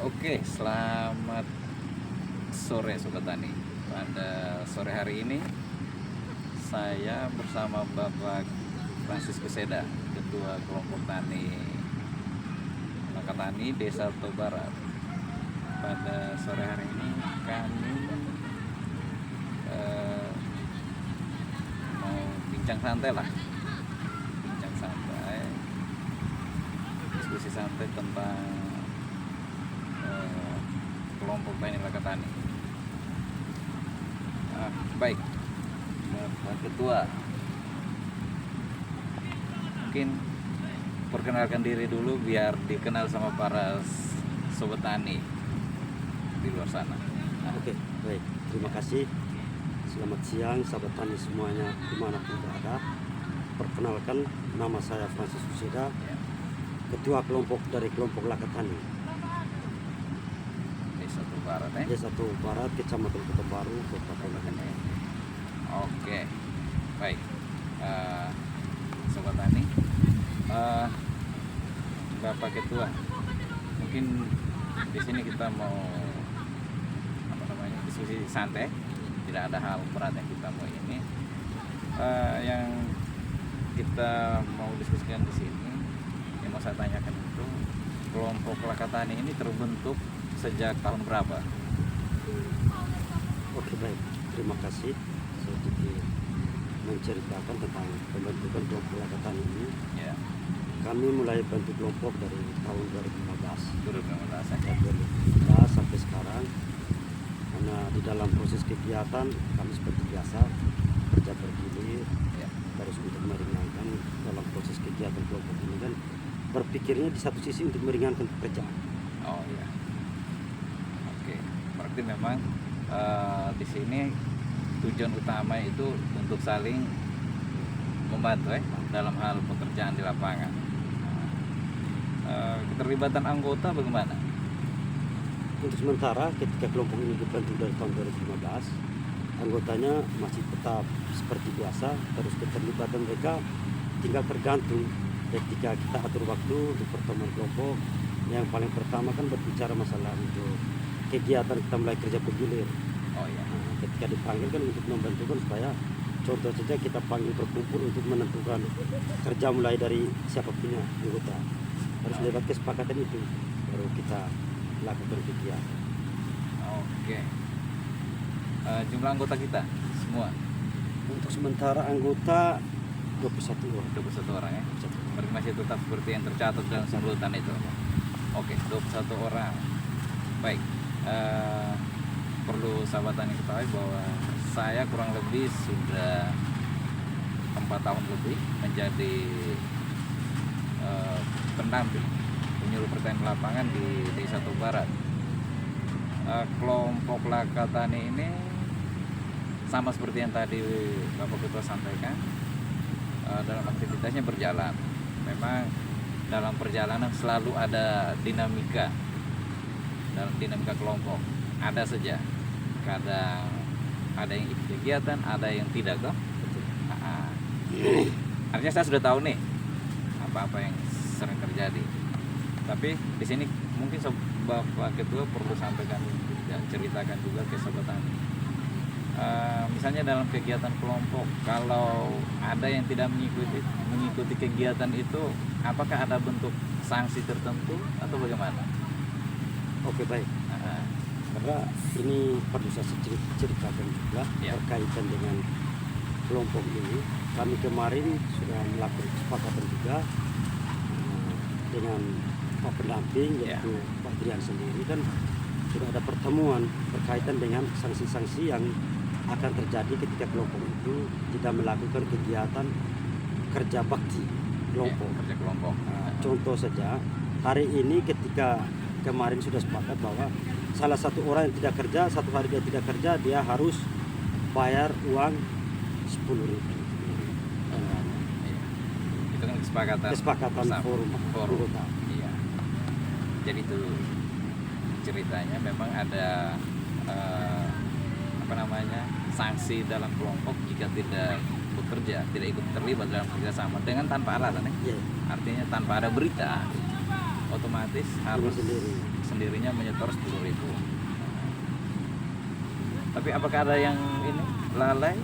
Oke, selamat sore Sobat Tani. Pada sore hari ini saya bersama Bapak Francisco Seda, Ketua Kelompok Tani Lakatani Desa Toba Barat. Pada sore hari ini kami mau bincang santai lah, diskusi santai tentang kelompok Tani Lakatani. Baik, Bapak Ketua, mungkin perkenalkan diri dulu biar dikenal sama para sobat tani di luar sana. Oke, baik. Terima kasih. Selamat siang, sahabat tani semuanya dimanapun berada. Perkenalkan, nama saya Francisco Seda, Ketua kelompok dari kelompok Lakatani Desa Toba Barat, Desa Toba Barat, Kecamatan Kota Baru, Kabupaten Lakatani. Oke, baik, sobat tani, Bapak Ketua, mungkin di sini kita mau diskusi santai, tidak ada hal berat yang kita mau ini. Yang kita mau diskusikan di sini, yang mau saya tanyakan itu, kelompok Lakatani ini terbentuk sejak tahun berapa? Oke, baik. Terima kasih. Saya sedikit menceritakan tentang pembentukan kelompok Lakatani ini. Ya. Kami mulai bentuk kelompok dari tahun 2015. 2015 sampai sekarang. Karena di dalam proses kegiatan kami seperti biasa kerja bergilir, ya. Terus untuk meringankan dalam proses kegiatan kelompok ini kan berpikirnya di satu sisi untuk meringankan pekerjaan. Oh iya. Oke, berarti memang di sini tujuan utama itu untuk saling membantu dalam hal pekerjaan di lapangan. Keterlibatan anggota bagaimana? Untuk sementara ketika kelompok ini dibentuk dari tahun 2015, anggotanya masih tetap seperti biasa, terus keterlibatan mereka tinggal tergantung ketika kita atur waktu untuk pertemuan kelompok. Yang paling pertama kan berbicara masalah untuk kegiatan kita mulai kerja bergilir. Oh iya. Nah, ketika dipanggil kan untuk membantukan supaya contoh saja kita panggil berkumpul untuk menentukan kerja mulai dari siapa punya anggota. Harus lewat kesepakatan itu baru kita lakukan kegiatan. Oke. Jumlah anggota kita semua Untuk sementara anggota 21 orang. 21 orang ya. Berarti masih tetap seperti yang tercatat dalam sambutan itu. Oke, 21 orang. Baik. Perlu sahabat tani ketahui bahwa saya kurang lebih sudah 4 tahun lebih menjadi pendamping penyuluh pertanian lapangan di Desa Toba Barat. Kelompok Lakatani ini sama seperti yang tadi Bapak Ketua sampaikan, dalam aktivitasnya berjalan. Memang dalam perjalanan selalu ada dinamika dalam dinamika kelompok. Ada saja, kadang ada yang ikut kegiatan, ada yang tidak toh. Artinya saya sudah tahu nih apa-apa yang sering terjadi. Tapi di sini mungkin Bapak Ketua perlu sampaikan dan ceritakan juga ke sobat tani. Misalnya dalam kegiatan kelompok, kalau ada yang tidak mengikuti kegiatan itu, apakah ada bentuk sanksi tertentu atau bagaimana? Oke, baik. Karena ini perlu saya ceritakan juga berkaitan dengan kelompok ini. Kami kemarin sudah melakukan kesepakatan juga dengan Pak pendamping yaitu Pak Drian sendiri, kan sudah ada pertemuan berkaitan dengan sanksi-sanksi yang akan terjadi ketika kelompok itu tidak melakukan kegiatan kerja bakti kelompok. Kerja kelompok. Contoh saja, hari ini ketika kemarin sudah sepakat bahwa salah satu orang yang tidak kerja, satu hari dia tidak kerja, dia harus bayar uang 10.000. Itu kan kesepakatan forum. Iya. Jadi itu ceritanya memang ada sanksi dalam kelompok jika tidak bekerja, tidak ikut terlibat dalam kerjasama dengan tanpa alasan ya. Artinya tanpa ada berita. otomatis harus sendiri. sendirinya menyetor 10.000. Tapi apakah ada yang ini lalai?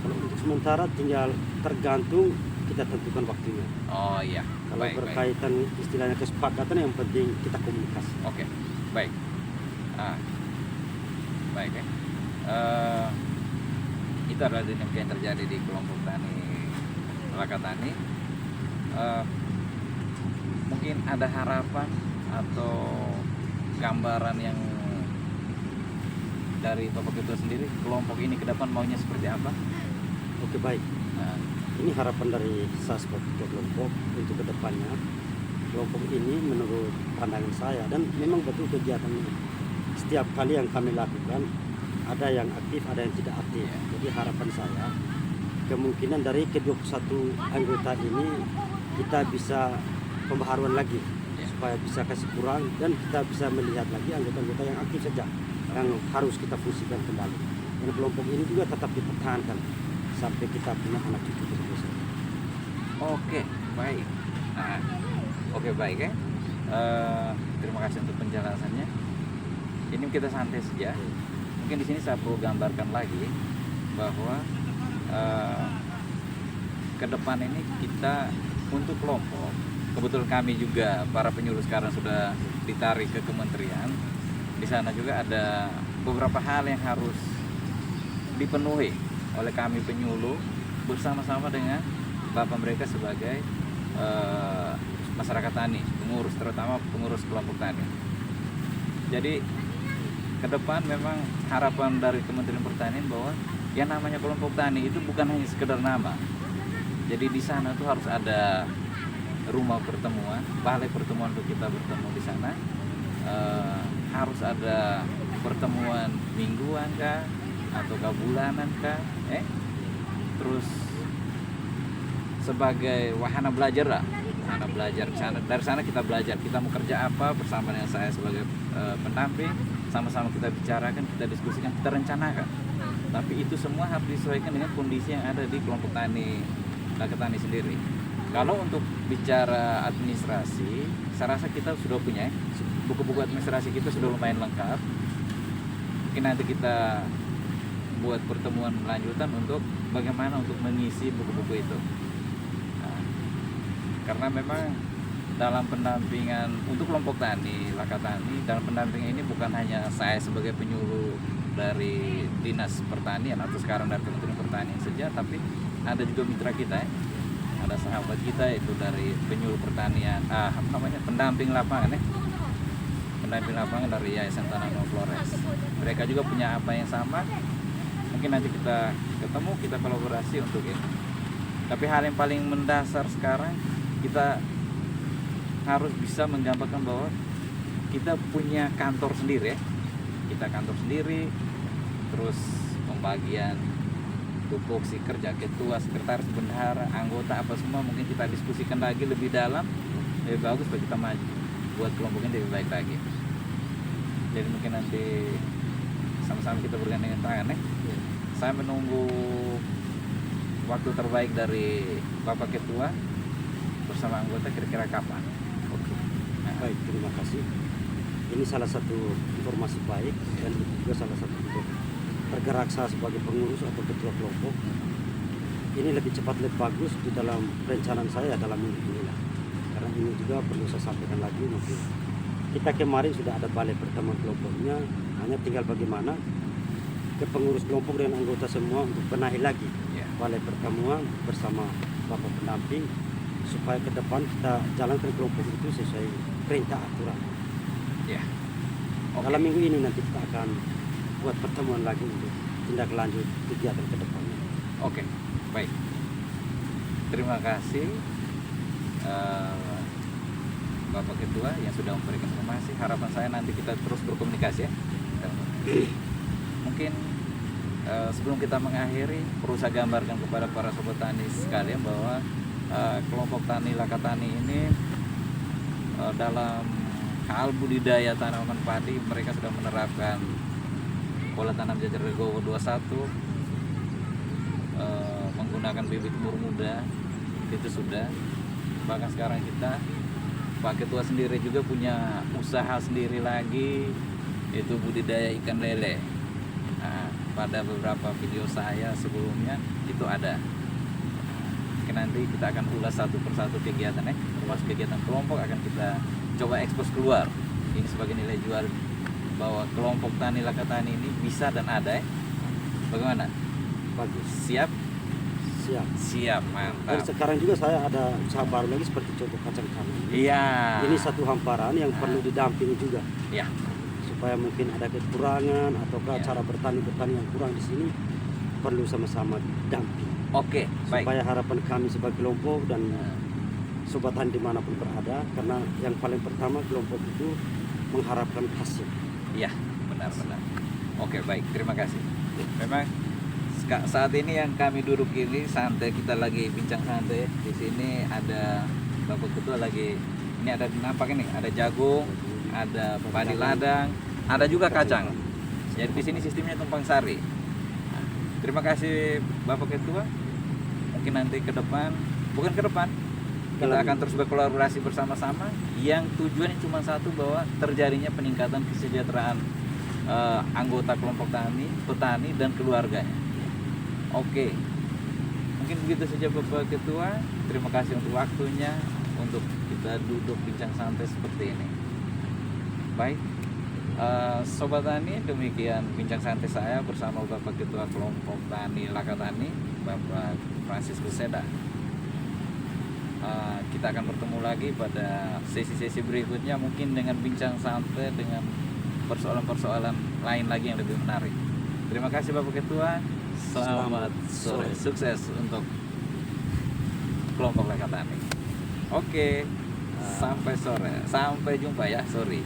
Kalau untuk sementara tinggal tergantung kita tentukan waktunya. Oh iya. Kalau Baik, baik. berkaitan istilahnya kesepakatan, yang penting kita komunikasi. Oke, baik. Baik ya. Itu adalah dinamika yang terjadi di kelompok tani Lakatani. Mungkin ada harapan atau gambaran yang dari Bapak Ketua sendiri, kelompok ini ke depan maunya seperti apa? Oke, baik. Nah, Ini harapan dari saya sebagai ketua kelompok untuk kedepannya. Kelompok ini menurut pandangan saya, dan memang betul kegiatannya, setiap kali yang kami lakukan ada yang aktif, ada yang tidak aktif. Jadi harapan saya kemungkinan dari ke-21 anggota ini kita bisa pembaharuan lagi supaya bisa kasih kurang, dan kita bisa melihat lagi anggota-anggota yang aktif saja yang harus kita fungsikan kembali. Dan kelompok ini juga tetap dipertahankan sampai kita punya anak cucu terus. Oke, baik. Oke, baik ya. Terima kasih untuk penjelasannya. Ini kita santai saja. Mungkin di sini saya perlu gambarkan lagi bahwa ke depan ini kita untuk kelompok, kebetulan kami juga para penyuluh sekarang sudah ditarik ke kementerian. Di sana juga ada beberapa hal yang harus dipenuhi oleh kami penyuluh bersama-sama dengan bapak mereka sebagai masyarakat tani, pengurus, terutama pengurus kelompok tani. Jadi ke depan memang harapan dari Kementerian Pertanian bahwa yang namanya kelompok tani itu bukan hanya sekedar nama. Jadi di sana tuh harus ada rumah pertemuan, balai pertemuan untuk kita bertemu di sana. Harus ada pertemuan mingguan kah atau bulanan kah, terus sebagai wahana belajar lah, wahana belajar sana. Dari sana kita belajar, kita mau kerja apa bersama dengan saya sebagai pendamping, sama-sama kita bicarakan, kita diskusikan, kita rencanakan. Tapi itu semua harus disesuaikan dengan kondisi yang ada di kelompok tani Lakatani sendiri. Kalau untuk bicara administrasi, saya rasa kita sudah punya buku-buku administrasi, kita sudah lumayan lengkap. Mungkin nanti kita buat pertemuan lanjutan untuk bagaimana untuk mengisi buku-buku itu. Karena memang dalam pendampingan untuk kelompok tani Lakatani, dalam pendampingan ini bukan hanya saya sebagai penyuluh dari Dinas Pertanian atau sekarang dari Kementerian Pertanian saja, tapi ada juga mitra kita, ada sahabat kita itu dari penyuluh pertanian, pendamping lapangan, pendamping lapangan dari Yayasan Tanaman Flores. Mereka juga punya apa yang sama. Mungkin nanti kita ketemu, kita kolaborasi untuk ini. Tapi hal yang paling mendasar sekarang, kita harus bisa menggambarkan bahwa kita punya kantor sendiri, kita kantor sendiri, terus pembagian tupoksi kerja ketua, sekretaris, bendahara, anggota apa semua mungkin kita diskusikan lagi lebih dalam, lebih bagus bagi kita maju buat kelompok ini lebih baik lagi. Jadi mungkin nanti sama-sama kita bergandeng tangan Saya menunggu waktu terbaik dari Bapak Ketua bersama anggota kira-kira kapan. Oke. Baik, terima kasih. Ini salah satu informasi baik, dan itu juga salah satu untuk bergerak saya sebagai pengurus atau ketua kelompok. Ini lebih cepat lebih bagus di dalam perencanaan saya dalam minggu ini lah. Karena ini juga perlu saya sampaikan lagi, mungkin kita kemarin sudah ada balai pertemuan kelompoknya, hanya tinggal bagaimana ke pengurus kelompok dan anggota semua untuk benahi lagi balai pertemuan bersama bapak pendamping, supaya ke depan kita jalankan kelompok itu sesuai perintah aturan. Dalam minggu ini nanti kita akan buat pertemuan lagi untuk tindak lanjut kegiatan ke depannya. Oke, baik. Terima kasih Bapak Ketua yang sudah memberikan informasi. Harapan saya nanti kita terus berkomunikasi ya. Mungkin sebelum kita mengakhiri, perlu saya gambarkan kepada para sobat tani sekalian bahwa kelompok tani Lakatani ini dalam hal budidaya tanaman padi mereka sudah menerapkan pola tanam jajar legowo 21, menggunakan bibit mur muda itu sudah. Bahkan sekarang kita Pak Ketua sendiri juga punya usaha sendiri lagi, itu budidaya ikan lele. Nah, pada beberapa video saya sebelumnya itu ada. Mungkin nanti kita akan ulas satu persatu kegiatan termasuk kegiatan kelompok akan kita coba ekspos keluar. Ini sebagai nilai jual bahwa kelompok tani Lakatani ini bisa dan ada. Bagaimana? Bagus. Siap? Siap. Siap, Dan mantap. sekarang juga saya ada usaha baru lagi seperti contoh kacang tanah. Iya. Ini satu hamparan yang perlu didampingi juga. Ya. Supaya mungkin ada kekurangan ataukah Ya. cara bertani yang kurang di sini perlu sama-sama damping. Oke, baik. Supaya harapan kami sebagai kelompok dan sobat tani dimanapun berada, karena yang paling pertama kelompok itu mengharapkan hasil. Iya, benar-benar. Oke, baik. Terima kasih. Memang saat ini yang kami duduk ini santai, kita lagi bincang santai. Di sini ada Bapak Ketua lagi. Ini ada nampak ini, ada jagung, ada padi ladang, ada juga kacang. Jadi di sini sistemnya tumpang sari. Nah, terima kasih Bapak Ketua. Mungkin nanti ke depan, bukan ke depan, kita akan terus berkolaborasi bersama-sama. Yang tujuannya cuma satu, bahwa terjadinya peningkatan kesejahteraan anggota kelompok tani, petani dan keluarganya. Oke, mungkin begitu saja Bapak Ketua. Terima kasih untuk waktunya, untuk kita duduk bincang santai seperti ini. Baik, Sobat Tani, demikian bincang santai saya bersama Bapak Ketua Kelompok Tani Lakatani, Bapak Franciscus Seda. Kita akan bertemu lagi pada sesi-sesi berikutnya, mungkin dengan bincang santai dengan persoalan-persoalan lain lagi yang lebih menarik. Terima kasih Bapak Ketua. Selamat sore, sukses untuk kelompok Lakatani. Oke, sampai sore, sampai jumpa ya, sorry.